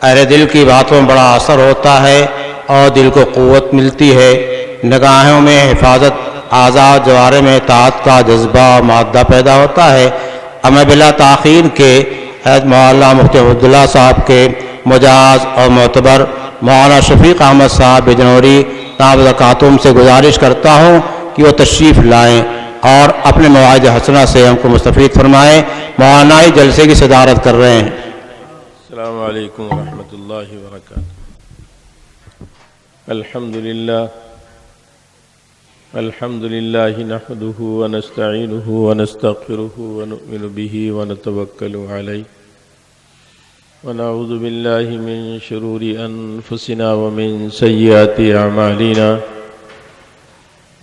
اہل دل کی باتوں میں بڑا اثر ہوتا ہے اور دل کو قوت ملتی ہے۔ نگاہوں میں حفاظت، آزاد جوارے میں اطاعت کا جذبہ اور مادہ پیدا ہوتا ہے۔ اب میں بلا تاخیر کے حضرت مولانا مفتی عبداللہ صاحب کے مجاز اور معتبر مولانا شفیق احمد صاحب بجنوری دامت برکاتہم سے گزارش کرتا ہوں کہ وہ تشریف لائیں اور اپنے مواعظ حسنہ سے ہم کو مستفید فرمائیں۔ مولانا جلسے کی صدارت کر رہے ہیں۔ السلام علیکم ورحمۃ اللہ وبرکاتہ۔ الحمد للہ نحمده ونستعینه ونستغفره ونؤمن به ونتوکل علیہ ونعوذ باللہ من شرور انفسنا ومن سیئات اعمالنا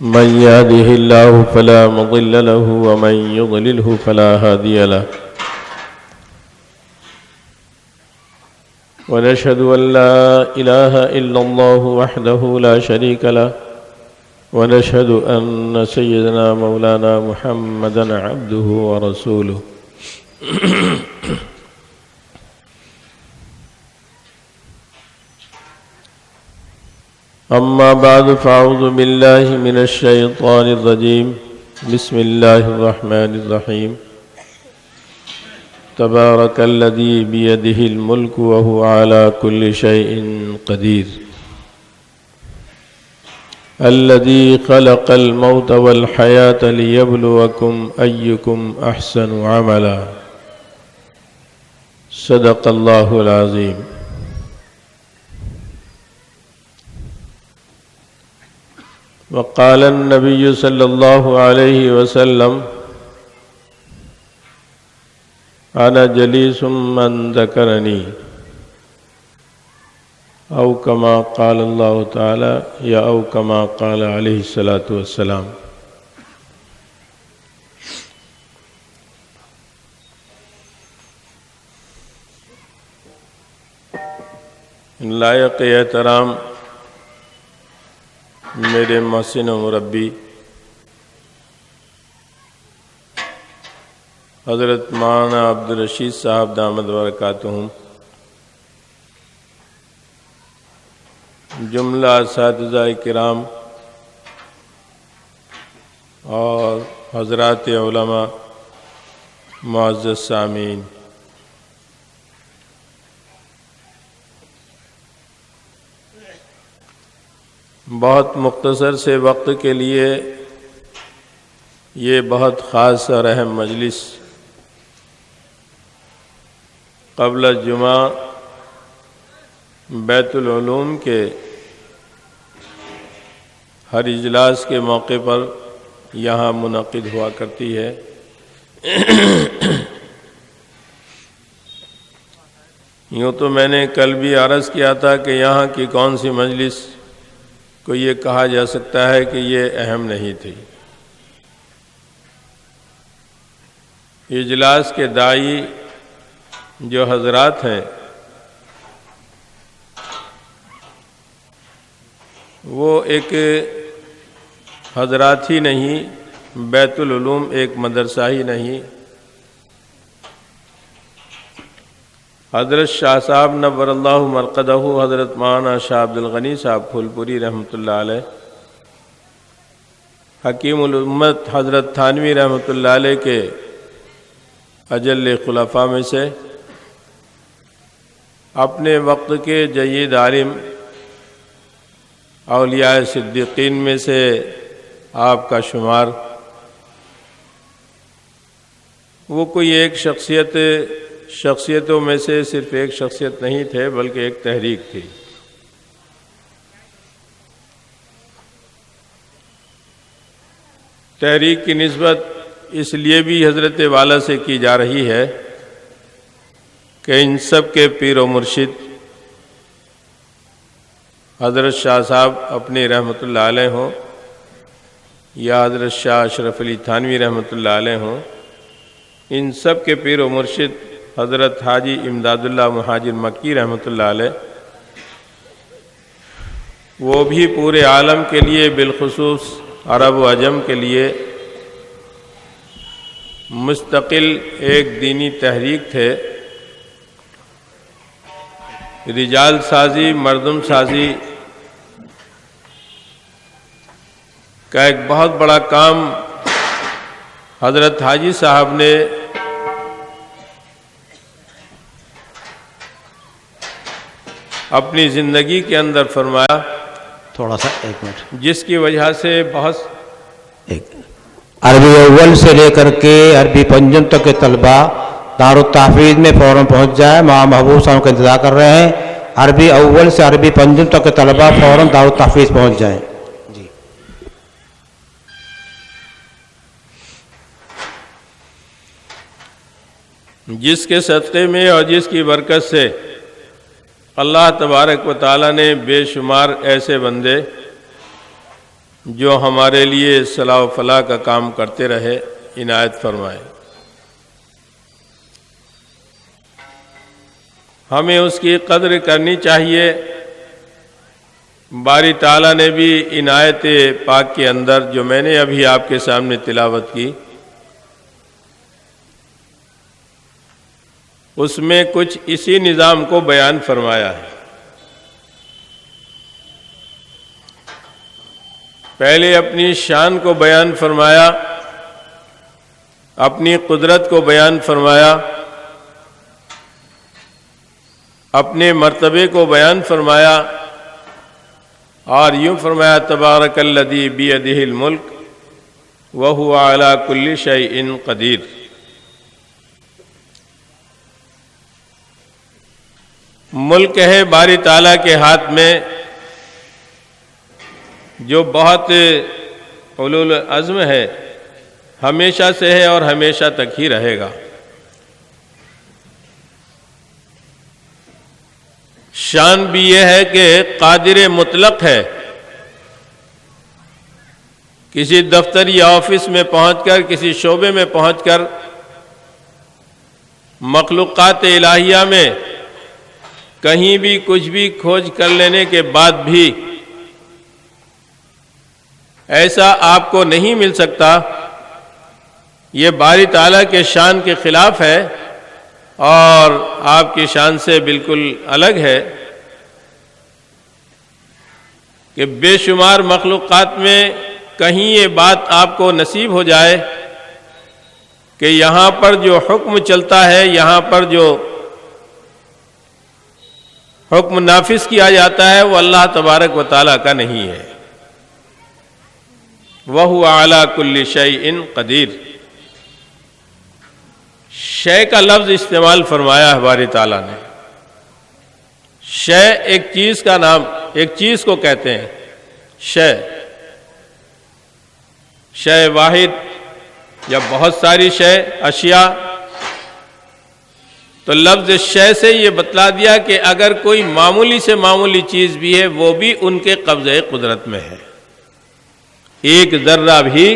من يهده الله فلا مضل له ومن يضلله فلا هادي له ونشهد أن لا إله إلا الله وحده لا شريك له ونشهد أن سيدنا مولانا محمدا عبده ورسوله أما بعد فأعوذ بالله من الشيطان الرجيم بسم الله الرحمن الرحيم تبارك الذي بيده الملك وهو على كل شيء قدير الذي خلق الموت والحياة ليبلوكم أيكم أحسن عملا صدق الله العظيم۔ وقال النبي صلى الله عليه وسلم أنا جليس من ذكرني أو كما قال الله تعالى یا أو كما قال عليه الصلاة والسلام۔ لائق احترام میرے محسن و مربی حضرت مولانا عبدالرشید صاحب دامت برکاتہم، جملہ اساتذہ کرام اور حضرات علماء، معزز سامعین، بہت مختصر سے وقت کے لیے یہ بہت خاص اور اہم مجلس قبل جمعہ بیت العلوم کے ہر اجلاس کے موقع پر یہاں منعقد ہوا کرتی ہے۔ یوں تو میں نے کل بھی عرض کیا تھا کہ یہاں کی کون سی مجلس کو یہ کہا جا سکتا ہے کہ یہ اہم نہیں تھی۔ اجلاس کے داعی جو حضرات ہیں وہ ایک حضرات ہی نہیں، بیت العلوم ایک مدرسہ ہی نہیں، حضرت شاہ صاحب نور اللہ مرقدہ، حضرت مولانا شاہ عبد الغنی صاحب پھول پوری رحمۃ اللہ علیہ، حکیم الامت حضرت تھانوی رحمۃ اللہ علیہ کے اجل خلفاء میں سے، اپنے وقت کے جید عالم، اولیاء صدیقین میں سے آپ کا شمار۔ وہ کوئی ایک شخصیتوں میں سے صرف ایک شخصیت نہیں تھے بلکہ ایک تحریک تھی۔ تحریک کی نسبت اس لیے بھی حضرت والا سے کی جا رہی ہے کہ ان سب کے پیر و مرشد حضرت شاہ صاحب اپنی رحمۃ اللہ علیہ ہوں یا حضرت شاہ اشرف علی تھانوی رحمۃ اللہ علیہ ہوں، ان سب کے پیر و مرشد حضرت حاجی امداد اللہ مہاجر مکی رحمۃ اللہ علیہ، وہ بھی پورے عالم کے لیے بالخصوص عرب و عجم کے لیے مستقل ایک دینی تحریک تھے۔ رجال سازی، مردم سازی کا ایک بہت بڑا کام حضرت حاجی صاحب نے اپنی زندگی کے اندر فرمایا، تھوڑا سا ایک منٹ، جس کی وجہ سے بہت عربی اول سے لے کر کے عربی پنجم تک کے طلبہ دارالتحفیظ میں فوراً پہنچ جائے. ماں محبوب صاحب کا انتظار کر رہے ہیں. عربی اول سے عربی پنجم تک کے طلبہ فوراً دارالتحفیظ پہنچ جائیں. جی جس کے صدقے میں اور جس کی برکت سے اللہ تبارک و تعالیٰ نے بے شمار ایسے بندے جو ہمارے لیے صلاح و فلاح کا کام کرتے رہے عنایت فرمائے. ہمیں اس کی قدر کرنی چاہیے. باری تعالیٰ نے بھی عنایت پاک کے اندر جو میں نے ابھی آپ کے سامنے تلاوت کی، اس میں کچھ اسی نظام کو بیان فرمایا ہے. پہلے اپنی شان کو بیان فرمایا، اپنی قدرت کو بیان فرمایا، اپنے مرتبے کو بیان فرمایا، اور یوں فرمایا تبارک الذی بیدہ الملک وہو علی کل شیء قدیر. ملک ہے باری تعالیٰ کے ہاتھ میں، جو بہت اولو العزم ہے، ہمیشہ سے ہے اور ہمیشہ تک ہی رہے گا. شان بھی یہ ہے کہ قادر مطلق ہے. کسی دفتر یا آفس میں پہنچ کر، کسی شعبے میں پہنچ کر، مخلوقات الہیہ میں کہیں بھی کچھ بھی کھوج کر لینے کے بعد بھی ایسا آپ کو نہیں مل سکتا. یہ باری تعالیٰ کے شان کے خلاف ہے اور آپ کی شان سے بالکل الگ ہے کہ بے شمار مخلوقات میں کہیں یہ بات آپ کو نصیب ہو جائے کہ یہاں پر جو حکم چلتا ہے، یہاں پر جو حکم نافذ کیا جاتا ہے، وہ اللہ تبارک و تعالیٰ کا نہیں ہے. وَهُوَ عَلَى كُلِّ شَيْءٍ قدیر. شے کا لفظ استعمال فرمایا ہے باری تعالیٰ نے. شے ایک چیز کا نام، ایک چیز کو کہتے ہیں شے. شے واحد یا بہت ساری شے، اشیاء. تو لفظ شے سے یہ بتلا دیا کہ اگر کوئی معمولی سے معمولی چیز بھی ہے، وہ بھی ان کے قبضۂ قدرت میں ہے. ایک ذرہ بھی،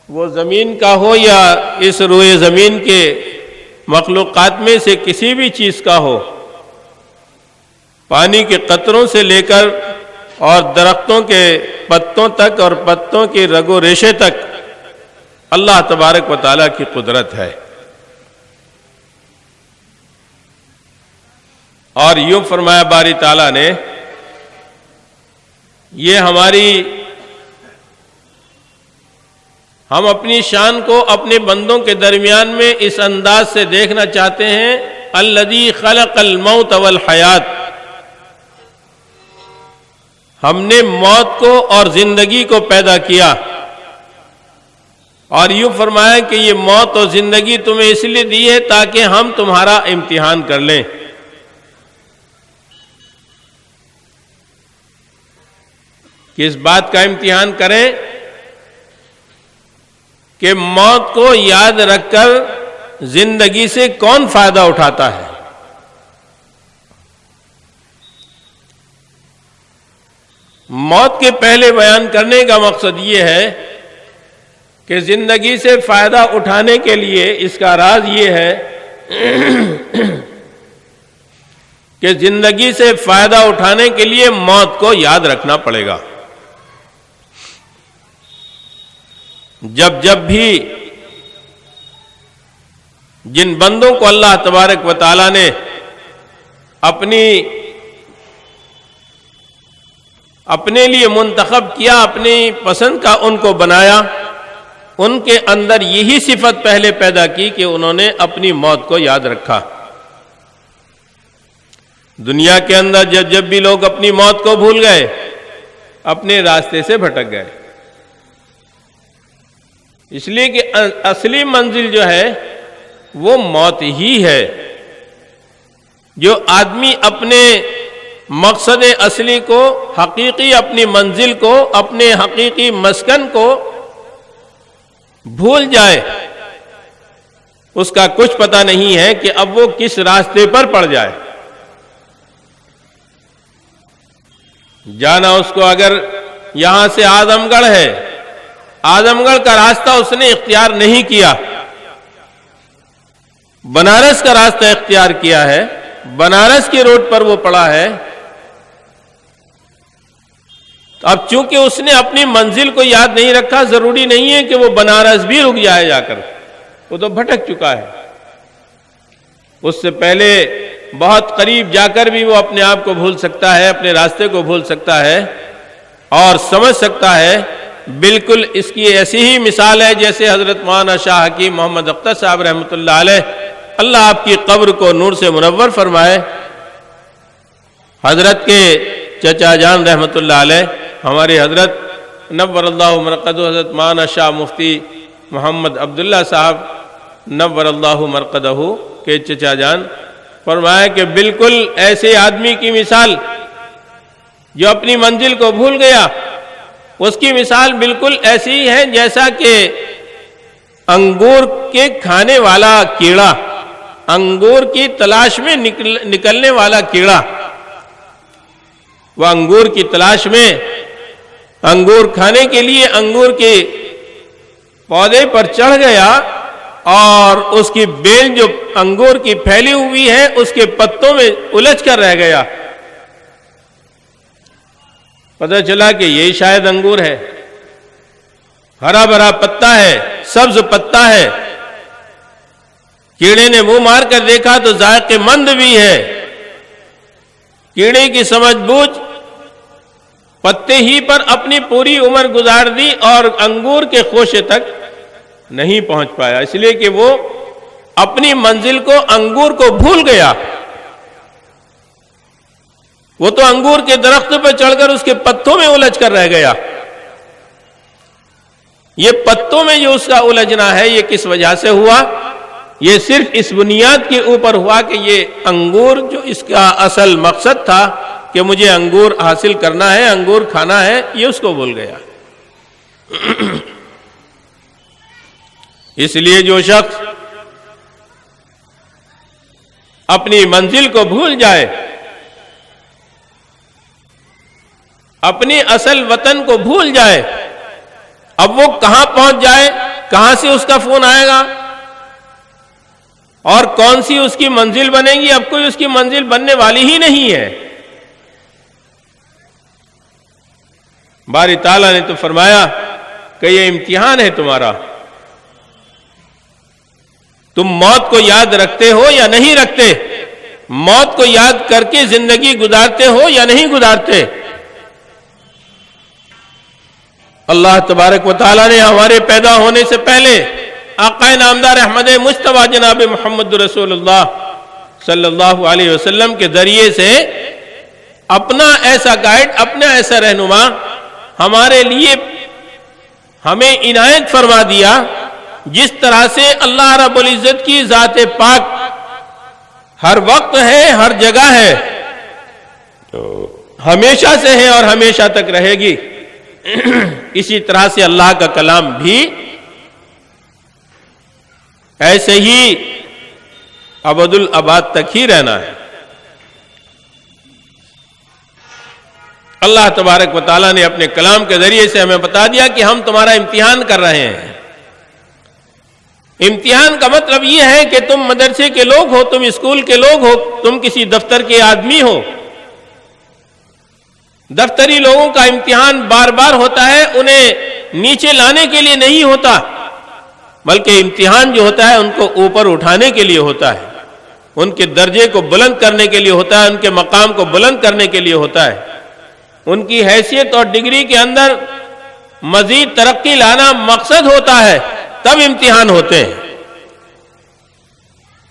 وہ زمین کا ہو یا اس روئے زمین کے مخلوقات میں سے کسی بھی چیز کا ہو، پانی کے قطروں سے لے کر اور درختوں کے پتوں تک اور پتوں کی رگ و ریشے تک اللہ تبارک و تعالیٰ کی قدرت ہے. اور یوں فرمایا باری تعالیٰ نے، یہ ہم اپنی شان کو اپنے بندوں کے درمیان میں اس انداز سے دیکھنا چاہتے ہیں، الذی خلق الموت والحیات. ہم نے موت کو اور زندگی کو پیدا کیا، اور یوں فرمایا کہ یہ موت اور زندگی تمہیں اس لیے دی ہے تاکہ ہم تمہارا امتحان کر لیں. کس بات کا امتحان کریں؟ کہ موت کو یاد رکھ کر زندگی سے کون فائدہ اٹھاتا ہے. موت کے پہلے بیان کرنے کا مقصد یہ ہے کہ زندگی سے فائدہ اٹھانے کے لیے اس کا راز یہ ہے کہ زندگی سے فائدہ اٹھانے کے لیے موت کو یاد رکھنا پڑے گا. جب بھی جن بندوں کو اللہ تبارک و تعالیٰ نے اپنے لیے منتخب کیا، اپنی پسند کا ان کو بنایا، ان کے اندر یہی صفت پہلے پیدا کی کہ انہوں نے اپنی موت کو یاد رکھا۔ دنیا کے اندر جب بھی لوگ اپنی موت کو بھول گئے، اپنے راستے سے بھٹک گئے، اس لیے کہ اصلی منزل جو ہے وہ موت ہی ہے۔ جو آدمی اپنے مقصد اصلی کو، حقیقی اپنی منزل کو، اپنے حقیقی مسکن کو بھول جائے، اس کا کچھ پتہ نہیں ہے کہ اب وہ کس راستے پر پڑ جائے۔ جانا اس کو اگر یہاں سے اعظم گڑھ ہے، اعظم گڑھ کا راستہ اس نے اختیار نہیں کیا، بنارس کا راستہ اختیار کیا ہے، بنارس کی روڈ پر وہ پڑا ہے، اب چونکہ اس نے اپنی منزل کو یاد نہیں رکھا، ضروری نہیں ہے کہ وہ بنارس بھی رک جائے جا کر، وہ تو بھٹک چکا ہے۔ اس سے پہلے بہت قریب جا کر بھی وہ اپنے آپ کو بھول سکتا ہے، اپنے راستے کو بھول سکتا ہے اور سمجھ سکتا ہے۔ بالکل اس کی ایسی ہی مثال ہے جیسے حضرت مولانا شاہ حکیم محمد اختر صاحب رحمۃ اللہ علیہ، اللہ آپ کی قبر کو نور سے منور فرمائے، حضرت کے چچا جان رحمۃ اللہ علیہ، ہمارے حضرت نور اللہ مرقدہ حضرت مولانا شاہ مفتی محمد عبداللہ صاحب نور اللہ مرقدہ کے چچا جان، فرمایا کہ بالکل ایسے آدمی کی مثال جو اپنی منزل کو بھول گیا، اس کی مثال بالکل ایسی ہی ہے جیسا کہ انگور کے کھانے والا کیڑا، انگور کی تلاش میں نکلنے والا کیڑا، وہ انگور کی تلاش میں انگور کھانے کے لیے انگور کے پودے پر چڑھ گیا اور اس کی بیل جو انگور کی پھیلی ہوئی ہے اس کے پتوں میں الجھ کر رہ گیا، پتہ چلا کہ یہ شاید انگور ہے، ہرا بھرا پتا ہے، سبز پتا ہے، کیڑے نے منہ مار کر دیکھا تو ذائقے مند بھی ہے، کیڑے کی سمجھ بوجھ پتے ہی پر اپنی پوری عمر گزار دی اور انگور کے خوشے تک نہیں پہنچ پایا، اس لیے کہ وہ اپنی منزل کو، انگور کو بھول گیا۔ وہ تو انگور کے درخت پہ چڑھ کر اس کے پتوں میں الجھ کر رہ گیا۔ یہ پتوں میں جو اس کا الجھنا ہے یہ کس وجہ سے ہوا؟ یہ صرف اس بنیاد کے اوپر ہوا کہ یہ انگور جو اس کا اصل مقصد تھا کہ مجھے انگور حاصل کرنا ہے، انگور کھانا ہے، یہ اس کو بھول گیا۔ اس لیے جو شخص اپنی منزل کو بھول جائے، اپنی اصل وطن کو بھول جائے، اب وہ کہاں پہنچ جائے، کہاں سے اس کا فون آئے گا اور کون سی اس کی منزل بنے گی، اب کوئی اس کی منزل بننے والی ہی نہیں ہے۔ باری تعالیٰ نے تو فرمایا کہ یہ امتحان ہے تمہارا، تم موت کو یاد رکھتے ہو یا نہیں رکھتے، موت کو یاد کر کے زندگی گزارتے ہو یا نہیں گزارتے۔ اللہ تبارک و تعالیٰ نے ہمارے پیدا ہونے سے پہلے آقا نامدار احمد مجتبیٰ جناب محمد رسول اللہ صلی اللہ علیہ وسلم کے ذریعے سے اپنا ایسا گائیڈ، اپنا ایسا رہنما ہمارے لیے ہمیں عنایت فرما دیا، جس طرح سے اللہ رب العزت کی ذات پاک ہر وقت ہے، ہر جگہ ہے، ہمیشہ سے ہے اور ہمیشہ تک رہے گی، اسی طرح سے اللہ کا کلام بھی ایسے ہی ابد الآباد تک ہی رہنا ہے۔ اللہ تبارک و تعالیٰ نے اپنے کلام کے ذریعے سے ہمیں بتا دیا کہ ہم تمہارا امتحان کر رہے ہیں۔ امتحان کا مطلب یہ ہے کہ تم مدرسے کے لوگ ہو، تم اسکول کے لوگ ہو، تم کسی دفتر کے آدمی ہو۔ دفتری لوگوں کا امتحان بار بار ہوتا ہے، انہیں نیچے لانے کے لیے نہیں ہوتا، بلکہ امتحان جو ہوتا ہے ان کو اوپر اٹھانے کے لیے ہوتا ہے۔ ان کے درجے کو بلند کرنے کے لیے ہوتا ہے، ان کے مقام کو بلند کرنے کے لیے ہوتا ہے، ان کی حیثیت اور ڈگری کے اندر مزید ترقی لانا مقصد ہوتا ہے، تب امتحان ہوتے ہیں۔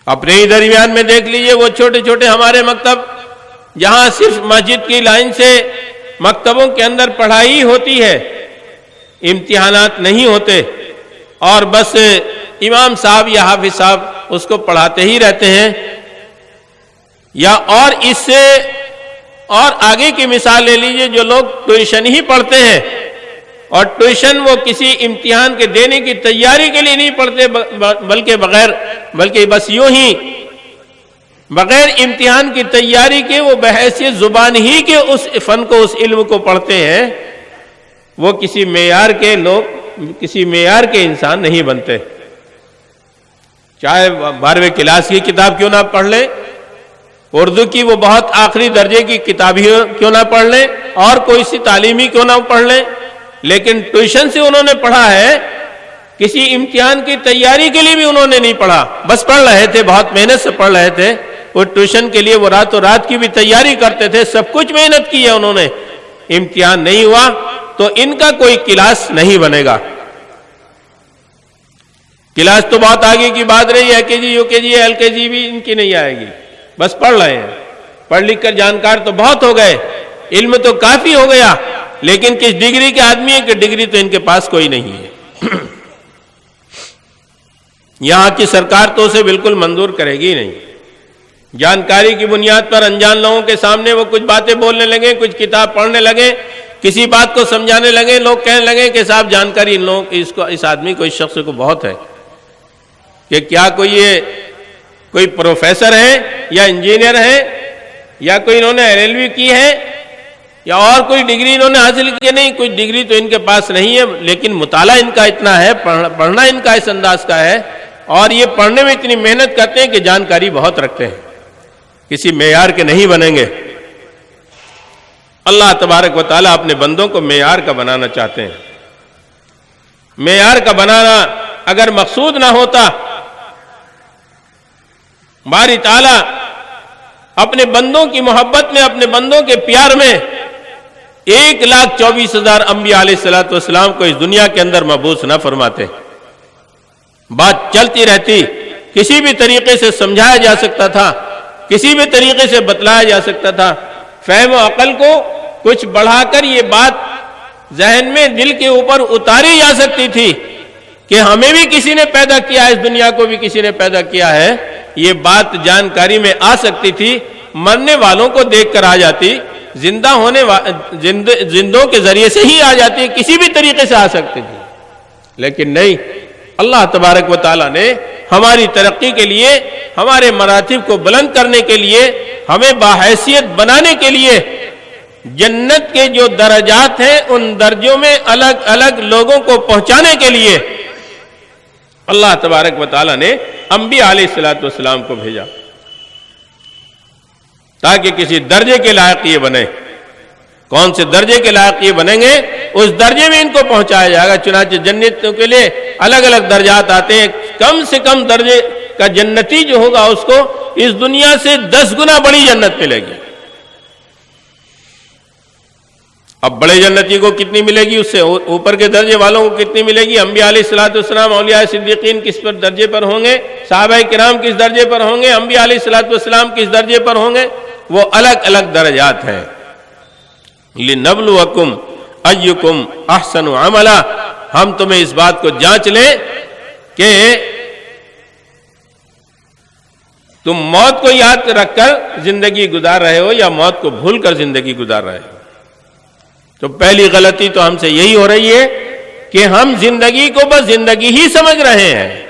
اپنے ہی درمیان میں دیکھ لیجئے وہ چھوٹے چھوٹے ہمارے مکتب، جہاں صرف مسجد کی لائن سے مکتبوں کے اندر پڑھائی ہوتی ہے، امتحانات نہیں ہوتے، اور بس امام صاحب یا حافظ صاحب اس کو پڑھاتے ہی رہتے ہیں، یا اور اس سے اور آگے کی مثال لے لیجئے جو لوگ ٹیوشن ہی پڑھتے ہیں، اور ٹیوشن وہ کسی امتحان کے دینے کی تیاری کے لیے نہیں پڑھتے، بلکہ بس یوں ہی بغیر امتحان کی تیاری کے وہ بحیثیت زبان ہی کے اس فن کو، اس علم کو پڑھتے ہیں، وہ کسی معیار کے انسان نہیں بنتے۔ چاہے 12ویں کلاس کی کتاب کیوں نہ پڑھ لیں، اردو کی وہ بہت آخری درجے کی کتاب ہی کیوں نہ پڑھ لیں، اور کوئی سی تعلیمی کیوں نہ پڑھ لیں، لیکن ٹیوشن سے انہوں نے پڑھا ہے، کسی امتحان کی تیاری کے لیے بھی انہوں نے نہیں پڑھا، بس پڑھ رہے تھے، بہت محنت سے پڑھ رہے تھے، وہ ٹیوشن کے لیے وہ راتوں رات کی بھی تیاری کرتے تھے، سب کچھ محنت کی ہے انہوں نے، امتحان نہیں ہوا تو ان کا کوئی کلاس نہیں بنے گا۔ کلاس تو بہت آگے کی بات رہی ہے، کے جی یو کے جی ایل کے جی بھی ان کی نہیں آئے گی، بس پڑھ رہے ہیں، پڑھ لکھ کر جانکار تو بہت ہو گئے، علم تو کافی ہو گیا، لیکن کس ڈگری کے آدمی ہے کہ ڈگری تو ان کے پاس کوئی نہیں ہے۔ یہاں کی سرکار تو اسے بالکل منظور کرے گی نہیں۔ جانکاری کی بنیاد پر انجان لوگوں کے سامنے وہ کچھ باتیں بولنے لگے، کچھ کتاب پڑھنے لگے، کسی بات کو سمجھانے لگے، لوگ کہنے لگے کہ صاحب جانکاری ان لوگوں اس آدمی کو، اس شخص کو بہت ہے، کہ کیا کوئی پروفیسر ہے یا انجینئر ہے، یا کوئی انہوں نے LLB کی ہے، یا اور کوئی ڈگری انہوں نے حاصل کی؟ نہیں، کوئی ڈگری تو ان کے پاس نہیں ہے، لیکن مطالعہ ان کا اتنا ہے، پڑھنا ان کا اس انداز کا ہے، اور یہ پڑھنے میں اتنی محنت کرتے ہیں کہ جانکاری بہت رکھتے ہیں، کسی معیار کے نہیں بنیں گے۔ اللہ تبارک و تعالیٰ اپنے بندوں کو معیار کا بنانا چاہتے ہیں۔ معیار کا بنانا اگر مقصود نہ ہوتا، باری تعالیٰ اپنے بندوں کی محبت میں، اپنے بندوں کے پیار میں 1,24,000 انبیاء علیہ السلام کو اس دنیا کے اندر مبعوث نہ فرماتے۔ بات چلتی رہتی، کسی بھی طریقے سے سمجھایا جا سکتا تھا، کسی بھی طریقے سے بتلایا جا سکتا تھا، فہم و عقل کو کچھ بڑھا کر یہ بات ذہن میں، دل کے اوپر اتاری جا سکتی تھی کہ ہمیں بھی کسی نے پیدا کیا ہے، اس دنیا کو بھی کسی نے پیدا کیا ہے، یہ بات جانکاری میں آ سکتی تھی، مرنے والوں کو دیکھ کر آ جاتی، زندوں کے ذریعے سے ہی آ جاتی، کسی بھی طریقے سے آ سکتی تھی، لیکن نہیں، اللہ تبارک و تعالیٰ نے ہماری ترقی کے لیے، ہمارے مراتب کو بلند کرنے کے لیے، ہمیں باحیثیت بنانے کے لیے، جنت کے جو درجات ہیں ان درجوں میں الگ الگ لوگوں کو پہنچانے کے لیے اللہ تبارک و تعالیٰ نے انبیاء علیہ السلام کو بھیجا، تاکہ کسی درجے کے لائق یہ بنے۔ کون سے درجے کے لائق یہ بنیں گے، اس درجے میں ان کو پہنچایا جائے گا۔ چنانچہ جنتوں کے لیے الگ الگ درجات آتے ہیں، کم سے کم درجے کا جنتی جو ہوگا اس کو اس دنیا سے 10 گنا بڑی جنت ملے گی۔ اب بڑے جنتی کو کتنی ملے گی، اس سے اوپر کے درجے والوں کو کتنی ملے گی؟ انبیاء علیہ السلام، اولیاء صدیقین کس پر درجے پر ہوں گے، صحابہ کرام کس درجے پر ہوں گے، انبیاء علیہ السلام کس درجے پر ہوں گے، وہ الگ الگ درجات ہیں۔ لِنَبْلُوَكُمْ أَيُّكُمْ أَحْسَنُ عَمَلًا، ہم تمہیں اس بات کو جانچ لیں کہ تم موت کو یاد رکھ کر زندگی گزار رہے ہو یا موت کو بھول کر زندگی گزار رہے ہو۔ تو پہلی غلطی تو ہم سے یہی ہو رہی ہے کہ ہم زندگی کو بس زندگی ہی سمجھ رہے ہیں۔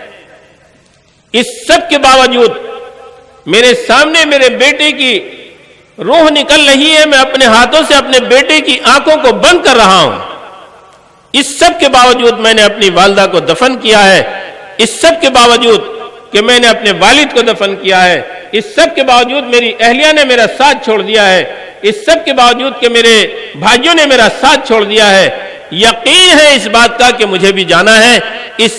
اس سب کے باوجود میرے سامنے میرے بیٹے کی روح نکل رہی ہے، میں اپنے ہاتھوں سے اپنے بیٹے کی آنکھوں کو بند کر رہا ہوں، اس سب کے باوجود میں نے اپنی والدہ کو دفن کیا ہے، اس سب کے باوجود کہ میں نے اپنے والد کو دفن کیا ہے، اس سب کے باوجود میری اہلیہ نے میرا ساتھ چھوڑ دیا ہے، اس سب کے باوجود کہ میرے بھائیوں نے میرا ساتھ چھوڑ دیا ہے، یقین ہے اس بات کا کہ مجھے بھی جانا ہے، اس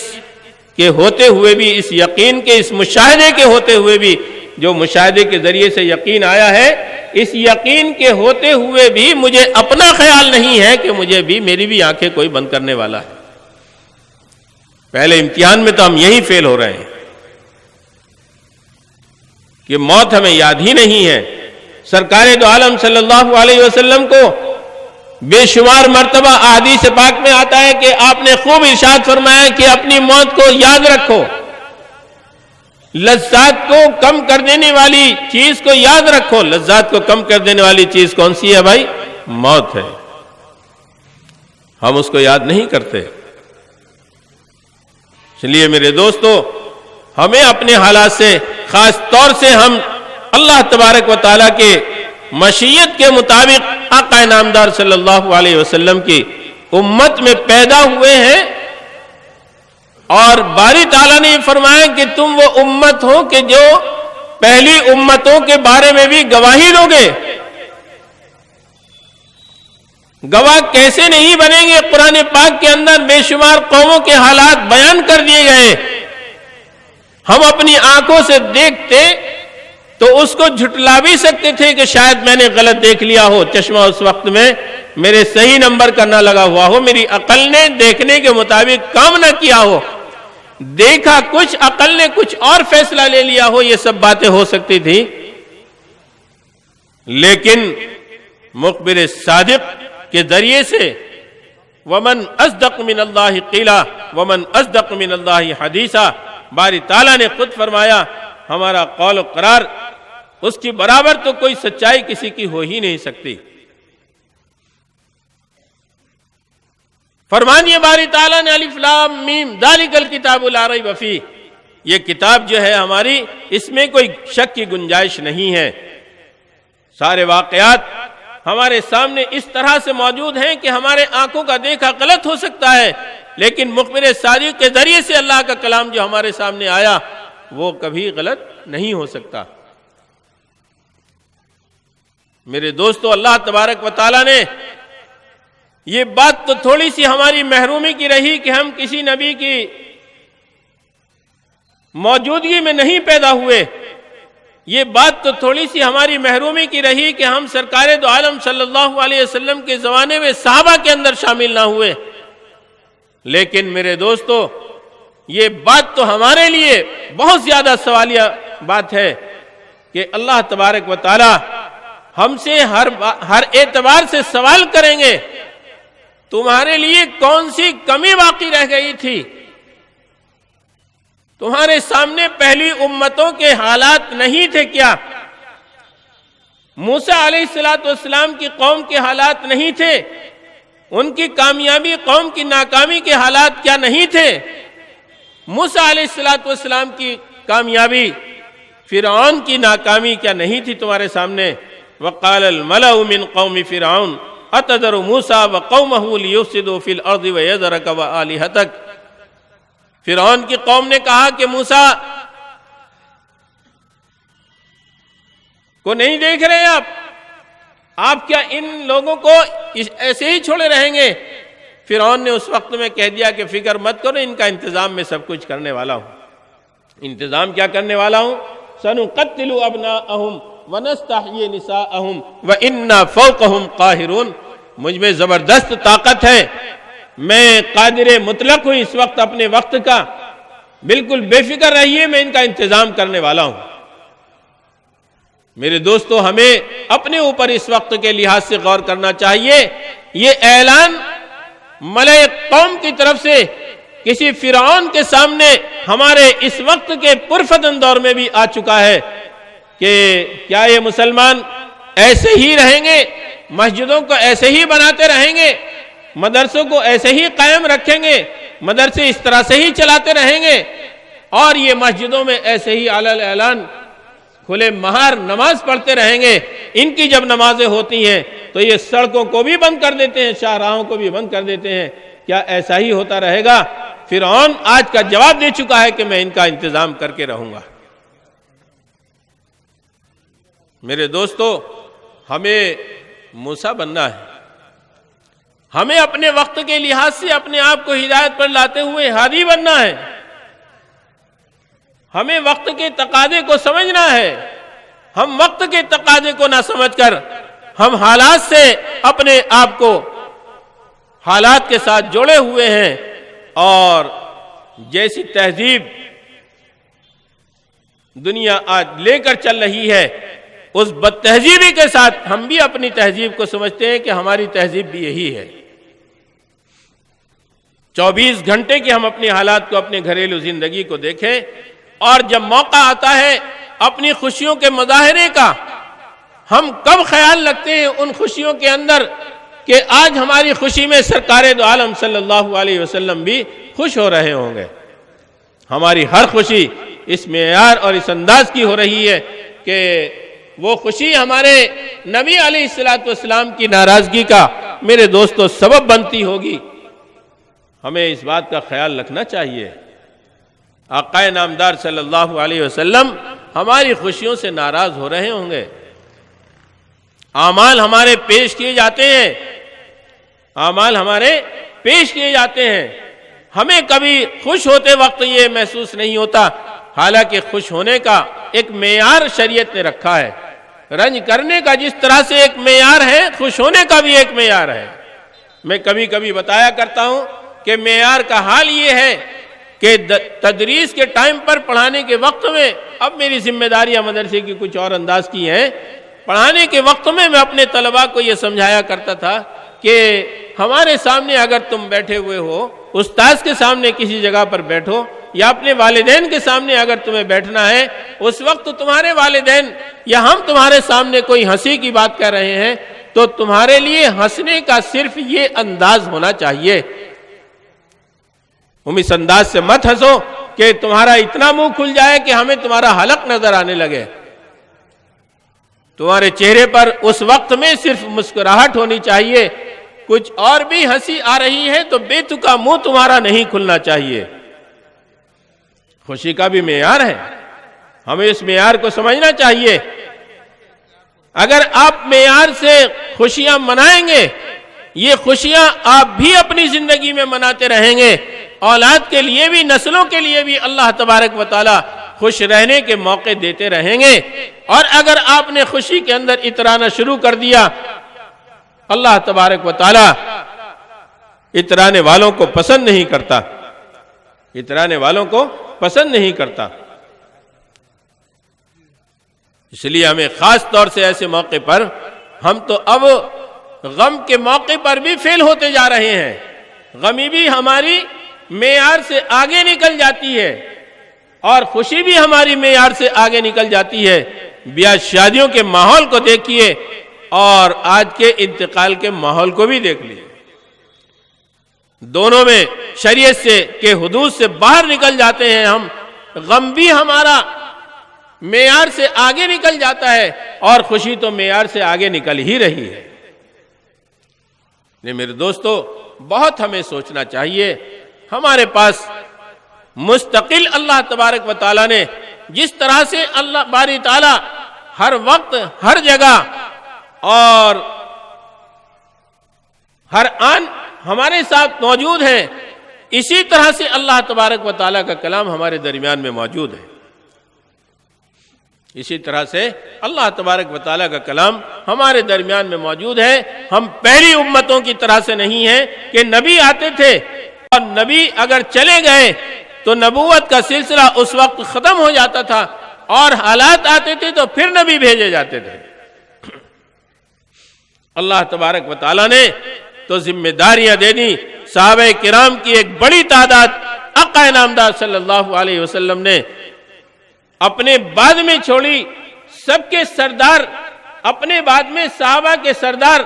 کے ہوتے ہوئے بھی، اس یقین کے، اس مشاہدے کے ہوتے ہوئے بھی جو مشاہدے کے ذریعے سے یقین آیا ہے، اس یقین کے ہوتے ہوئے بھی مجھے اپنا خیال نہیں ہے کہ مجھے بھی میری بھی آنکھیں کوئی بند کرنے والا ہے۔ پہلے امتحان میں تو ہم یہی فیل ہو رہے ہیں کہ موت ہمیں یاد ہی نہیں ہے۔ سرکار دو عالم صلی اللہ علیہ وسلم کو بے شمار مرتبہ احادیث پاک میں آتا ہے کہ آپ نے خوب ارشاد فرمایا کہ اپنی موت کو یاد رکھو، لذات کو کم کر دینے والی چیز کو یاد رکھو۔ لذات کو کم کر دینے والی چیز کون سی ہے بھائی؟ موت ہے۔ ہم اس کو یاد نہیں کرتے۔ اس لیے میرے دوستو، ہمیں اپنے حالات سے، خاص طور سے ہم اللہ تبارک و تعالیٰ کے مشیت کے مطابق آقا نامدار صلی اللہ علیہ وسلم کی امت میں پیدا ہوئے ہیں، اور باری تعالیٰ نے یہ فرمایا کہ تم وہ امت ہو کہ جو پہلی امتوں کے بارے میں بھی گواہی دو گے۔ گواہ کیسے نہیں بنیں گے؟ قرآن پاک کے اندر بے شمار قوموں کے حالات بیان کر دیے گئے۔ ہم اپنی آنکھوں سے دیکھتے تو اس کو جھٹلا بھی سکتے تھے کہ شاید میں نے غلط دیکھ لیا ہو، چشمہ اس وقت میں میرے صحیح نمبر کا نہ لگا ہوا ہو، میری عقل نے دیکھنے کے مطابق کام نہ کیا ہو، دیکھا کچھ، عقل نے کچھ اور فیصلہ لے لیا ہو، یہ سب باتیں ہو سکتی تھی۔ لیکن مخبر صادق کے ذریعے سے وَمَنْ أَصْدَقُ مِنَ اللَّهِ قِيلًا وَمَنْ أَصْدَقُ مِنَ اللَّهِ حَدِيثًا، باری تعالیٰ نے خود فرمایا ہمارا قول و قرار اس کی برابر تو کوئی سچائی کسی کی ہو ہی نہیں سکتی۔ فرمانیے باری تعالیٰ نے الف لام میم ذالک الکتاب لا ریب فیہ، یہ کتاب جو ہے ہماری، اس میں کوئی شک کی گنجائش نہیں ہے۔ سارے واقعات ہمارے سامنے اس طرح سے موجود ہیں کہ ہمارے آنکھوں کا دیکھا غلط ہو سکتا ہے، لیکن مخبر صادق کے ذریعے سے اللہ کا کلام جو ہمارے سامنے آیا وہ کبھی غلط نہیں ہو سکتا۔ میرے دوستو، اللہ تبارک و تعالیٰ نے یہ بات تو تھوڑی سی ہماری محرومی کی رہی کہ ہم کسی نبی کی موجودگی میں نہیں پیدا ہوئے، یہ بات تو تھوڑی سی ہماری محرومی کی رہی کہ ہم سرکار دو عالم صلی اللہ علیہ وسلم کے زمانے میں صحابہ کے اندر شامل نہ ہوئے، لیکن میرے دوستو یہ بات تو ہمارے لیے بہت زیادہ سوالیہ بات ہے کہ اللہ تبارک و تعالی ہم سے ہر اعتبار سے سوال کریں گے، تمہارے لیے کون سی کمی باقی رہ گئی تھی؟ تمہارے سامنے پہلی امتوں کے حالات نہیں تھے کیا؟ موسیٰ علیہ السلام کی قوم کے حالات نہیں تھے؟ ان کی کامیابی، قوم کی ناکامی کے حالات کیا نہیں تھے؟ موسیٰ علیہ السلام کی کامیابی، فرعون کی ناکامی کیا نہیں تھی تمہارے سامنے؟ وقال الملأ من قوم فرعون اتذر موسیٰ وقومہ لیفسدوا فی الارض ویذرک وآلہتک، فرعون کی قوم نے کہا کہ موسیٰ کو نہیں دیکھ رہے آپ کیا ان لوگوں کو ایسے ہی چھوڑے رہیں گے؟ فرعون نے اس وقت میں کہہ دیا کہ فکر مت کرو، ان کا انتظام میں سب کچھ کرنے والا ہوں۔ انتظام کیا کرنے والا ہوں؟ سنقتل ابناءہم ونستحیی نساءہم وإنا فوقہم قاہرون، مجھ میں زبردست طاقت ہے، میں قادر مطلق ہوں اس وقت اپنے وقت کا، بالکل بے فکر رہیے، میں ان کا انتظام کرنے والا ہوں۔ میرے دوستو، ہمیں اپنے اوپر اس وقت کے لحاظ سے غور کرنا چاہیے۔ یہ اعلان ملأ قوم کی طرف سے کسی فرعون کے سامنے ہمارے اس وقت کے پرفتن دور میں بھی آ چکا ہے کہ کیا یہ مسلمان ایسے ہی رہیں گے؟ مسجدوں کو ایسے ہی بناتے رہیں گے؟ مدرسوں کو ایسے ہی قائم رکھیں گے؟ مدرسے اس طرح سے ہی چلاتے رہیں گے؟ اور یہ مسجدوں میں ایسے ہی علی الاعلان کھلے مہار نماز پڑھتے رہیں گے؟ ان کی جب نمازیں ہوتی ہیں تو یہ سڑکوں کو بھی بند کر دیتے ہیں، شاہراہوں کو بھی بند کر دیتے ہیں۔ کیا ایسا ہی ہوتا رہے گا؟ فرعون آج کا جواب دے چکا ہے کہ میں ان کا انتظام کر کے رہوں گا۔ میرے دوستو، ہمیں موسیٰ بننا ہے، ہمیں اپنے وقت کے لحاظ سے اپنے آپ کو ہدایت پر لاتے ہوئے ہادی بننا ہے، ہمیں وقت کے تقاضے کو سمجھنا ہے. ہم وقت کے تقاضے کو نہ سمجھ کر ہم حالات سے اپنے آپ کو حالات کے ساتھ جوڑے ہوئے ہیں، اور جیسی تہذیب دنیا آج لے کر چل رہی ہے اس بد تہذیبی کے ساتھ ہم بھی اپنی تہذیب کو سمجھتے ہیں کہ ہماری تہذیب بھی یہی ہے. 24 گھنٹے کے ہم اپنے حالات کو، اپنے گھریلو زندگی کو دیکھیں، اور جب موقع آتا ہے اپنی خوشیوں کے مظاہرے کا، ہم کب خیال رکھتے ہیں ان خوشیوں کے اندر کہ آج ہماری خوشی میں سرکار دو عالم صلی اللہ علیہ وسلم بھی خوش ہو رہے ہوں گے. ہماری ہر خوشی اس معیار اور اس انداز کی ہو رہی ہے کہ وہ خوشی ہمارے نبی علیہ السلام کی ناراضگی کا میرے دوستو سبب بنتی ہوگی. ہمیں اس بات کا خیال رکھنا چاہیے. آقا نامدار صلی اللہ علیہ وسلم ہماری خوشیوں سے ناراض ہو رہے ہوں گے. اعمال ہمارے پیش کیے جاتے ہیں، اعمال ہمارے پیش کیے جاتے ہیں، ہمیں کبھی خوش ہوتے وقت یہ محسوس نہیں ہوتا، حالانکہ خوش ہونے کا ایک معیار شریعت نے رکھا ہے. رنج کرنے کا جس طرح سے ایک معیار ہے، خوش ہونے کا بھی ایک معیار ہے. میں کبھی کبھی بتایا کرتا ہوں کہ معیار کا حال یہ ہے کہ تدریس کے ٹائم پر، پڑھانے کے وقت میں، اب میری ذمہ داریاں مدرسے کی کچھ اور انداز کی ہیں، پڑھانے کے وقت میں اپنے طلباء کو یہ سمجھایا کرتا تھا کہ ہمارے سامنے اگر تم بیٹھے ہوئے ہو، استاذ کے سامنے کسی جگہ پر بیٹھو، یا اپنے والدین کے سامنے اگر تمہیں بیٹھنا ہے، اس وقت تمہارے والدین یا ہم تمہارے سامنے کوئی ہنسی کی بات کر رہے ہیں تو تمہارے لیے ہنسنے کا صرف یہ انداز ہونا چاہیے. تم اس انداز سے مت ہنسو کہ تمہارا اتنا منہ کھل جائے کہ ہمیں تمہارا حلق نظر آنے لگے. تمہارے چہرے پر اس وقت میں صرف مسکراہٹ ہونی چاہیے. کچھ اور بھی ہنسی آ رہی ہے تو بے تکا منہ تمہارا نہیں کھلنا چاہیے. خوشی کا بھی معیار ہے، ہمیں اس معیار کو سمجھنا چاہیے. اگر آپ معیار سے خوشیاں منائیں گے، یہ خوشیاں آپ بھی اپنی زندگی میں مناتے رہیں گے، اولاد کے لیے بھی، نسلوں کے لیے بھی اللہ تبارک و تعالی خوش رہنے کے موقع دیتے رہیں گے. اور اگر آپ نے خوشی کے اندر اترانا شروع کر دیا، اللہ تبارک و تعالی اترانے والوں کو پسند نہیں کرتا، اترانے والوں کو پسند نہیں کرتا. اس لیے ہمیں خاص طور سے ایسے موقع پر، ہم تو اب غم کے موقع پر بھی فیل ہوتے جا رہے ہیں. غمی بھی ہماری معیار سے آگے نکل جاتی ہے اور خوشی بھی ہماری معیار سے آگے نکل جاتی ہے. بیاہ شادیوں کے ماحول کو دیکھیے اور آج کے انتقال کے ماحول کو بھی دیکھ لیجیے. دونوں میں شریعت سے کے حدود سے باہر نکل جاتے ہیں ہم. غم بھی ہمارا معیار سے آگے نکل جاتا ہے اور خوشی تو معیار سے آگے نکل ہی رہی ہے. میرے دوستو، بہت ہمیں سوچنا چاہیے. ہمارے پاس مستقل اللہ تبارک و تعالیٰ نے جس طرح سے اللہ باری تعالیٰ ہر وقت، ہر جگہ اور ہر آن ہمارے ساتھ موجود ہیں، اسی طرح سے اللہ تبارک و تعالیٰ کا کلام ہمارے درمیان میں موجود ہے. اسی طرح سے اللہ تبارک و تعالیٰ کا کلام ہمارے درمیان میں موجود ہے. ہم پہلی امتوں کی طرح سے نہیں ہیں کہ نبی آتے تھے اور نبی اگر چلے گئے تو نبوت کا سلسلہ اس وقت ختم ہو جاتا تھا، اور حالات آتے تھے تو پھر نبی بھیجے جاتے تھے. اللہ تبارک و تعالیٰ نے تو ذمہ داریاں دے دی. صحابہ کرام کی ایک بڑی تعداد آقا نامدار صلی اللہ علیہ وسلم نے اپنے بعد میں چھوڑی. سب کے سردار، اپنے بعد میں صحابہ کے سردار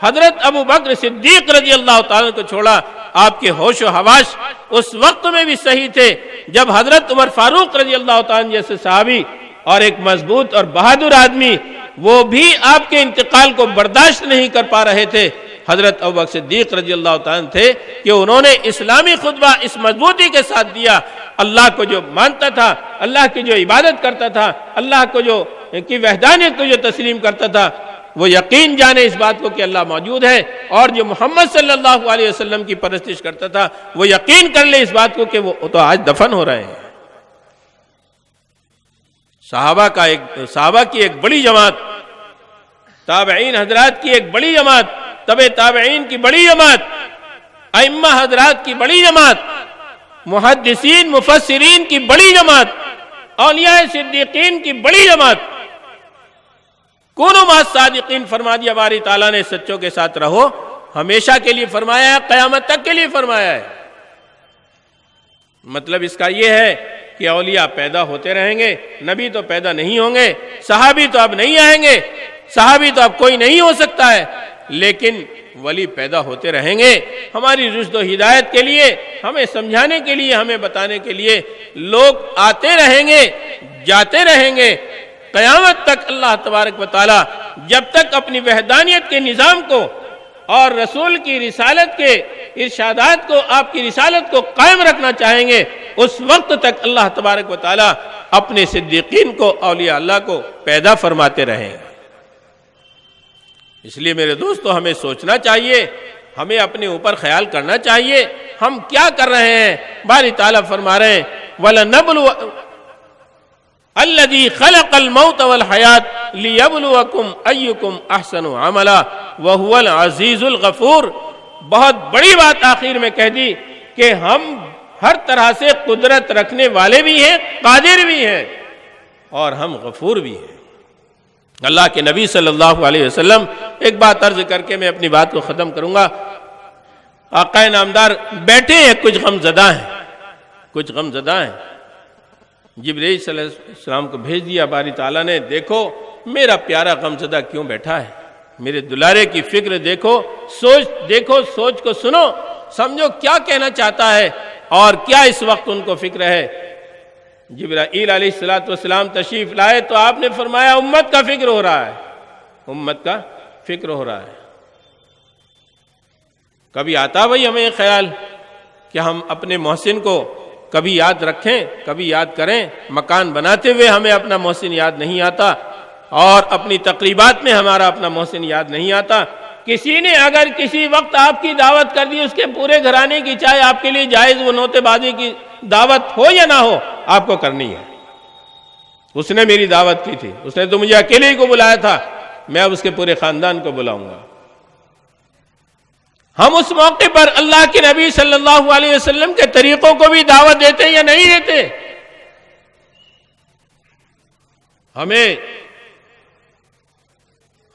حضرت ابو بکر صدیق رضی اللہ تعالیٰ کو چھوڑا. آپ کے ہوش و حواس اس وقت میں بھی صحیح تھے جب حضرت عمر فاروق رضی اللہ تعالیٰ جیسے صحابی اور ایک مضبوط اور بہادر آدمی، وہ بھی آپ کے انتقال کو برداشت نہیں کر پا رہے تھے. حضرت ابوبکر صدیق رضی اللہ تعالیٰ تھے کہ انہوں نے اسلامی خطبہ اس مضبوطی کے ساتھ دیا. اللہ کو جو مانتا تھا، اللہ کی جو عبادت کرتا تھا، اللہ کو جو کی وحدانیت کو جو تسلیم کرتا تھا، وہ یقین جانے اس بات کو کہ اللہ موجود ہے. اور جو محمد صلی اللہ علیہ وسلم کی پرستش کرتا تھا، وہ یقین کر لے اس بات کو کہ وہ تو آج دفن ہو رہے ہیں. صحابہ کی ایک بڑی جماعت، تابعین حضرات کی ایک بڑی جماعت، تبع تابعین کی بڑی جماعت، ائمہ حضرات کی بڑی جماعت، محدثین مفسرین کی بڑی جماعت، اولیاء صدیقین کی بڑی جماعت، کونوا مع الصادقین فرما دیا باری تعالیٰ نے، سچوں کے ساتھ رہو، ہمیشہ کے لیے فرمایا ہے، قیامت تک کے لیے فرمایا ہے۔ مطلب اس کا یہ ہے کہ اولیاء پیدا ہوتے رہیں گے، نبی تو پیدا نہیں ہوں گے، صحابی تو اب نہیں آئیں گے، صحابی تو اب کوئی نہیں ہو سکتا ہے، لیکن ولی پیدا ہوتے رہیں گے ہماری رشد و ہدایت کے لیے، ہمیں سمجھانے کے لیے، ہمیں بتانے کے لیے۔ لوگ آتے رہیں گے، جاتے رہیں گے، قیامت تک اللہ تبارک و تعالی جب تک اپنی وحدانیت کے نظام کو اور رسول کی رسالت کے ارشادات کو، آپ کی رسالت کو قائم رکھنا چاہیں گے، اس وقت تک اللہ تبارک و تعالی اپنے صدیقین کو، اولیاء اللہ کو پیدا فرماتے رہیں گے۔ اس لیے میرے دوستو ہمیں سوچنا چاہیے، ہمیں اپنے اوپر خیال کرنا چاہیے، ہم کیا کر رہے ہیں۔ باری تعالیٰ فرما رہے ہیں وَلَنَبْلُوَ الَّذِي خَلَقَ الْمَوْتَ وَالْحَيَاةَ لِيَبْلُوَكُمْ أَيُّكُمْ أَحْسَنُ عَمَلًا وَهُوَ الْعَزِيزُ الْغَفُورُ۔ بہت بڑی بات آخر میں کہہ دی کہ ہم ہر طرح سے قدرت رکھنے والے بھی ہیں، قادر بھی ہیں، اور ہم غفور بھی ہیں۔ اللہ کے نبی صلی اللہ علیہ وسلم، ایک بات عرض کر کے میں اپنی بات کو ختم کروں گا۔ آقا نامدار بیٹھے ہیں، کچھ غم زدہ ہیں، کچھ غم زدہ ہیں۔ جبرائیل صلی اللہ علیہ وسلم کو بھیج دیا باری تعالیٰ نے، دیکھو میرا پیارا غم زدہ کیوں بیٹھا ہے، میرے دلارے کی فکر دیکھو، سوچ کو سنو، سمجھو کیا کہنا چاہتا ہے اور کیا اس وقت ان کو فکر ہے۔ جبرائیل علیہ السلام تشریف لائے تو آپ نے فرمایا امت کا فکر ہو رہا ہے، امت کا فکر ہو رہا ہے۔ کبھی آتا بھائی ہمیں خیال کہ ہم اپنے محسن کو کبھی یاد رکھیں، کبھی یاد کریں۔ مکان بناتے ہوئے ہمیں اپنا محسن یاد نہیں آتا، اور اپنی تقریبات میں ہمارا اپنا محسن یاد نہیں آتا۔ کسی نے اگر کسی وقت آپ کی دعوت کر دی، اس کے پورے گھرانے کی، چاہے آپ کے لیے جائز وہ نوتے بازی کی دعوت ہو یا نہ ہو، آپ کو کرنی ہے۔ اس نے میری دعوت کی تھی، اس نے تو مجھے اکیلے ہی کو بلایا تھا، میں اب اس کے پورے خاندان کو بلاؤں گا۔ ہم اس موقع پر اللہ کے نبی صلی اللہ علیہ وسلم کے طریقوں کو بھی دعوت دیتے یا نہیں دیتے؟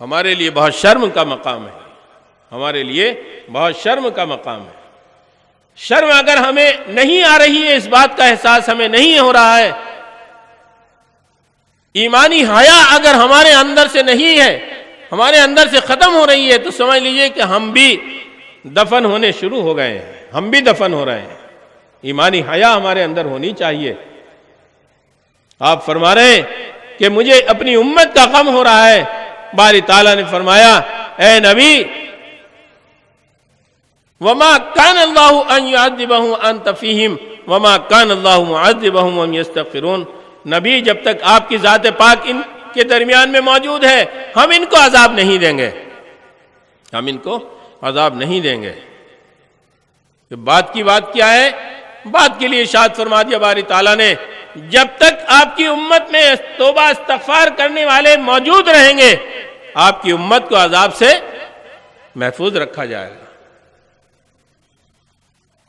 ہمارے لیے بہت شرم کا مقام ہے، ہمارے لیے بہت شرم کا مقام ہے۔ شرم اگر ہمیں نہیں آ رہی ہے، اس بات کا احساس ہمیں نہیں ہو رہا ہے، ایمانی حیا اگر ہمارے اندر سے نہیں ہے، ہمارے اندر سے ختم ہو رہی ہے، تو سمجھ لیجئے کہ ہم بھی دفن ہونے شروع ہو گئے ہیں، ہم بھی دفن ہو رہے ہیں۔ ایمانی حیا ہمارے اندر ہونی چاہیے۔ آپ فرما رہے ہیں کہ مجھے اپنی امت کا غم ہو رہا ہے۔ باری تعالیٰ نے فرمایا اے نبی وَمَا كَانَ اللَّهُ أَن يُعَذِّبَهُمْ وَأَنْتَ فِيهِمْ وَمَا كَانَ اللَّهُ مُعَذِّبَهُمْ وَهُمْ يَسْتَغْفِرُونَ۔ نبی جب تک آپ کی ذات پاک ان کے درمیان میں موجود ہے، ہم ان کو عذاب نہیں دیں گے، ہم ان کو عذاب نہیں دیں گے۔ بات کی بات کیا ہے؟ بات کے لیے ارشاد فرما دیا باری تعالیٰ نے، جب تک آپ کی امت میں توبہ استغفار کرنے والے موجود رہیں گے، آپ کی امت کو عذاب سے محفوظ رکھا جائے گا۔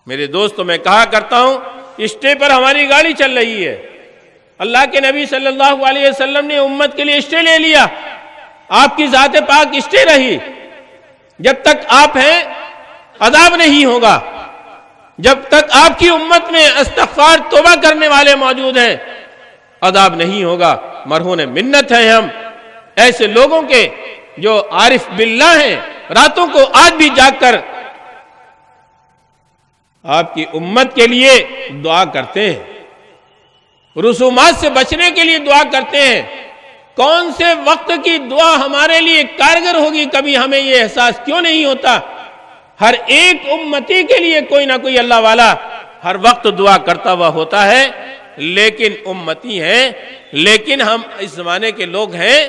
میرے دوستو، میں کہا کرتا ہوں، اسٹے پر ہماری گاڑی چل رہی ہے۔ اللہ کے نبی صلی اللہ علیہ وسلم نے امت کے لیے اسٹے لے لیا، آپ کی ذات پاک اسٹے رہی۔ جب تک آپ ہیں عذاب نہیں ہوگا، جب تک آپ کی امت میں استغفار توبہ کرنے والے موجود ہیں عذاب نہیں ہوگا۔ مرہون منت ہیں ہم ایسے لوگوں کے جو عارف باللہ ہیں، راتوں کو آج بھی جاگ کر آپ کی امت کے لیے دعا کرتے ہیں، رسومات سے بچنے کے لیے دعا کرتے ہیں۔ کون سے وقت کی دعا ہمارے لیے کارگر ہوگی، کبھی ہمیں یہ احساس کیوں نہیں ہوتا؟ ہر ایک امتی کے لیے کوئی نہ کوئی اللہ والا ہر وقت دعا کرتا ہوا ہوتا ہے، لیکن امتی ہیں، لیکن ہم اس زمانے کے لوگ ہیں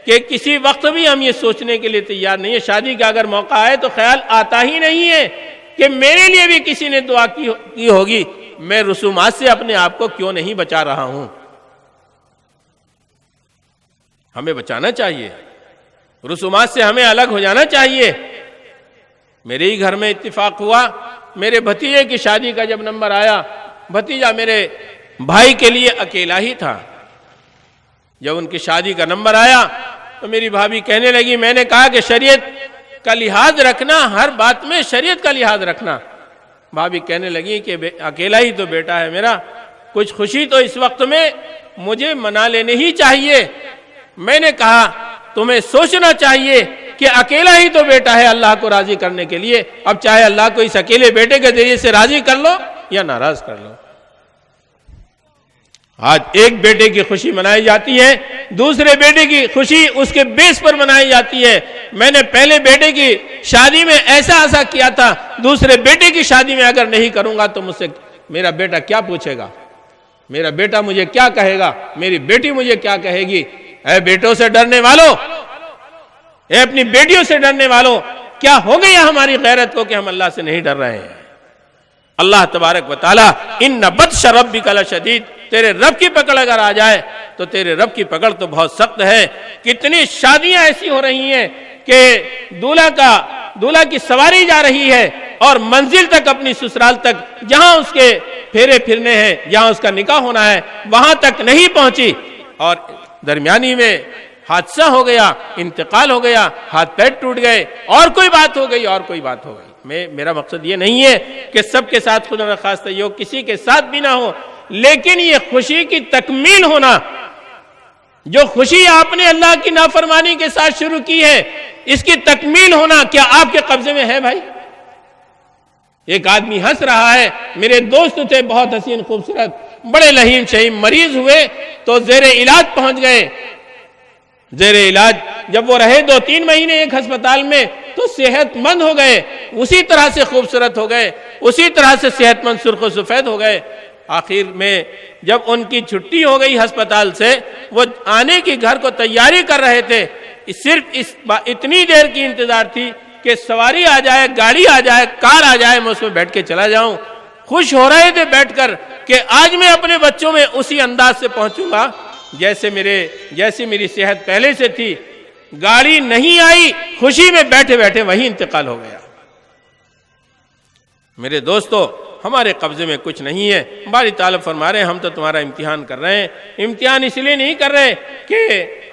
کہ کسی وقت بھی ہم یہ سوچنے کے لیے تیار نہیں ہے۔ شادی کا اگر موقع آئے تو خیال آتا ہی نہیں ہے کہ میرے لیے بھی کسی نے دعا کی ہوگی، میں رسومات سے اپنے آپ کو کیوں نہیں بچا رہا ہوں۔ ہمیں بچانا چاہیے، رسومات سے ہمیں الگ ہو جانا چاہیے۔ میرے ہی گھر میں اتفاق ہوا، میرے بھتیجے کی شادی کا جب نمبر آیا، بھتیجا میرے بھائی کے لیے اکیلا ہی تھا، جب ان کی شادی کا نمبر آیا تو میری بھابھی کہنے لگی، میں نے کہا کہ شریعت کا لحاظ رکھنا، ہر بات میں شریعت کا لحاظ رکھنا۔ بھابھی کہنے لگی کہ اکیلا ہی تو بیٹا ہے میرا، کچھ خوشی تو اس وقت میں مجھے منا لینے ہی چاہیے۔ میں نے کہا تمہیں سوچنا چاہیے کہ اکیلا ہی تو بیٹا ہے اللہ کو راضی کرنے کے لیے، اب چاہے اللہ کو اس اکیلے بیٹے کے ذریعے سے راضی کر لو یا ناراض کر لو۔ آج ایک بیٹے کی خوشی منائی جاتی ہے، دوسرے بیٹے کی خوشی اس کے بیس پر منائی جاتی ہے۔ میں نے پہلے بیٹے کی شادی میں ایسا کیا تھا، دوسرے بیٹے کی شادی میں اگر نہیں کروں گا تو مجھ سے میرا بیٹا کیا پوچھے گا، میرا بیٹا مجھے کیا کہے گا، میری بیٹی مجھے کیا کہے گی۔ اے بیٹوں سے ڈرنے والوں، اے اپنی بیٹیوں سے ڈرنے والوں، کیا ہو گیا ہماری غیرت کو کہ ہم اللہ سے نہیں ڈر رہے ہیں۔ اللہ تبارک و تعالی ان بطش ربک لشدید، تیرے رب کی پکڑ اگر آ جائے تو تیرے رب کی پکڑ تو بہت سخت ہے۔ کتنی شادیاں ایسی ہو رہی ہیں کہ دولہا کی سواری جا رہی ہے اور منزل تک، اپنی سسرال تک، جہاں اس کے پھیرے پھرنے ہیں، جہاں اس کا نکاح ہونا ہے، وہاں تک نہیں پہنچی اور درمیانی میں حادثہ ہو گیا، انتقال ہو گیا، ہاتھ پیر ٹوٹ گئے، اور کوئی بات ہو گئی، اور کوئی بات ہو گئی۔ میرا مقصد یہ نہیں ہے کہ سب کے ساتھ خدا نخواستہ یہ ہو، کسی کے ساتھ بھی نہ ہو، لیکن یہ خوشی کی تکمیل ہونا، جو خوشی آپ نے اللہ کی نافرمانی کے ساتھ شروع کی ہے، اس کی تکمیل ہونا کیا آپ کے قبضے میں ہے بھائی؟ ایک آدمی ہنس رہا ہے، میرے دوست تھے بہت حسین خوبصورت، بڑے لہیم شہیم، مریض ہوئے تو زیر علاج پہنچ گئے۔ زیر علاج جب وہ رہے 2-3 مہینے ایک ہسپتال میں تو صحت مند ہو گئے، اسی طرح سے خوبصورت ہو گئے، اسی طرح سے صحت مند سرخ و سفید ہو گئے۔ آخر میں جب ان کی چھٹی ہو گئی ہسپتال سے، وہ آنے کی گھر کو تیاری کر رہے تھے، صرف اتنی دیر کی انتظار تھی کہ سواری آ جائے، گاڑی آ جائے، کار آ جائے، میں اس میں بیٹھ کے چلا جاؤں۔ خوش ہو رہے تھے بیٹھ کر کہ آج میں اپنے بچوں میں اسی انداز سے پہنچوں گا جیسے میری صحت پہلے سے تھی۔ گاڑی نہیں آئی، خوشی میں بیٹھے بیٹھے وہی انتقال ہو گیا۔ میرے دوستو، ہمارے قبضے میں کچھ نہیں ہے۔ باری تعالیٰ فرما رہے ہیں ہم تو تمہارا امتحان کر رہے ہیں۔ امتحان اس لیے نہیں کر رہے کہ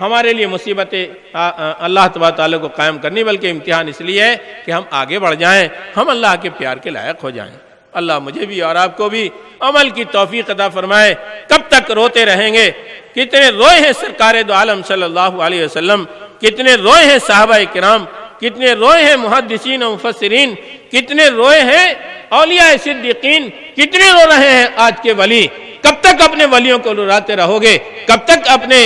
ہمارے لیے مصیبتیں اللہ تبارک تعالیٰ کو قائم کرنی، بلکہ امتحان اس لیے ہے کہ ہم آگے بڑھ جائیں، ہم اللہ کے پیار کے لائق ہو جائیں۔ اللہ مجھے بھی اور آپ کو بھی عمل کی توفیق عطا فرمائے۔ کب تک روتے رہیں گے؟ کتنے روئے ہیں سرکار دو عالم صلی اللہ علیہ وسلم، کتنے روئے ہیں صحابہ کرام، کتنے روئے ہیں محدثین و مفسرین، کتنے روئے ہیں اولیاء صدیقین، کتنے رو رہے ہیں آج کے ولی۔ کب تک اپنے ولیوں کو رلاتے رہو گے؟ کب تک اپنے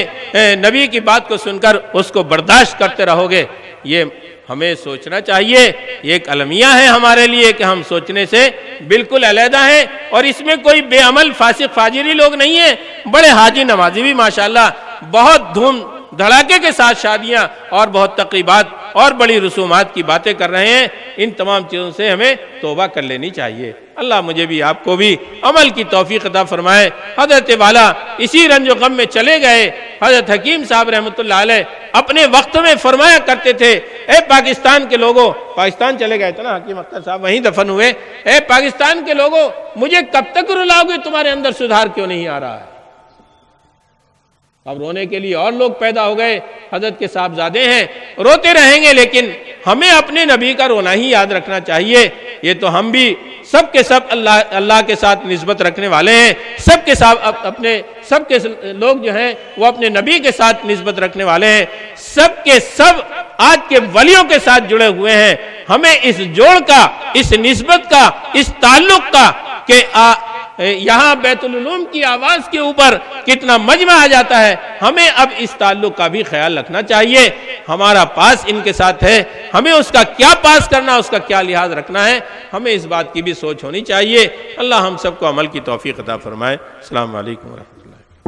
نبی کی بات کو سن کر اس کو برداشت کرتے رہو گے؟ یہ ہمیں سوچنا چاہیے۔ یہ ایک المیہ ہے ہمارے لیے کہ ہم سوچنے سے بالکل علیحدہ ہیں، اور اس میں کوئی بے عمل فاسق فاجری لوگ نہیں ہیں۔ بڑے حاجی نمازی بھی ماشاءاللہ بہت دھوم دھڑاکے کے ساتھ شادیاں اور بہت تقریبات اور بڑی رسومات کی باتیں کر رہے ہیں۔ ان تمام چیزوں سے ہمیں توبہ کر لینی چاہیے۔ اللہ مجھے بھی آپ کو بھی عمل کی توفیق عطا فرمائے۔ حضرت والا اسی رنج و غم میں چلے گئے۔ حضرت حکیم صاحب رحمۃ اللہ علیہ اپنے وقت میں فرمایا کرتے تھے، اے پاکستان کے لوگوں، پاکستان چلے گئے تھے نا حکیم اختر صاحب، وہیں دفن ہوئے، اے پاکستان کے لوگوں، مجھے کب تک رلاؤ گے؟ تمہارے اندر سدھار کیوں نہیں آ رہا ہے؟ اب رونے کے لیے اور لوگ پیدا ہو گئے۔ حضرت کے صاحبزادے ہیں، روتے رہیں گے، لیکن ہمیں اپنے نبی کا رونا ہی یاد رکھنا چاہیے۔ یہ تو ہم بھی سب کے سب اللہ کے ساتھ نسبت رکھنے والے ہیں، سب کے لوگ جو ہیں وہ اپنے نبی کے ساتھ نسبت رکھنے والے ہیں، سب کے سب آج کے ولیوں کے ساتھ جڑے ہوئے ہیں۔ ہمیں اس جوڑ کا، اس نسبت کا، اس تعلق کا کہ یہاں بیت العلوم کی آواز کے اوپر کتنا مجمع آ جاتا ہے، ہمیں اب اس تعلق کا بھی خیال رکھنا چاہیے۔ ہمارا پاس ان کے ساتھ ہے، ہمیں اس کا کیا پاس کرنا، اس کا کیا لحاظ رکھنا ہے، ہمیں اس بات کی بھی سوچ ہونی چاہیے۔ اللہ ہم سب کو عمل کی توفیق عطا فرمائے۔ السلام علیکم ورحمۃ اللہ۔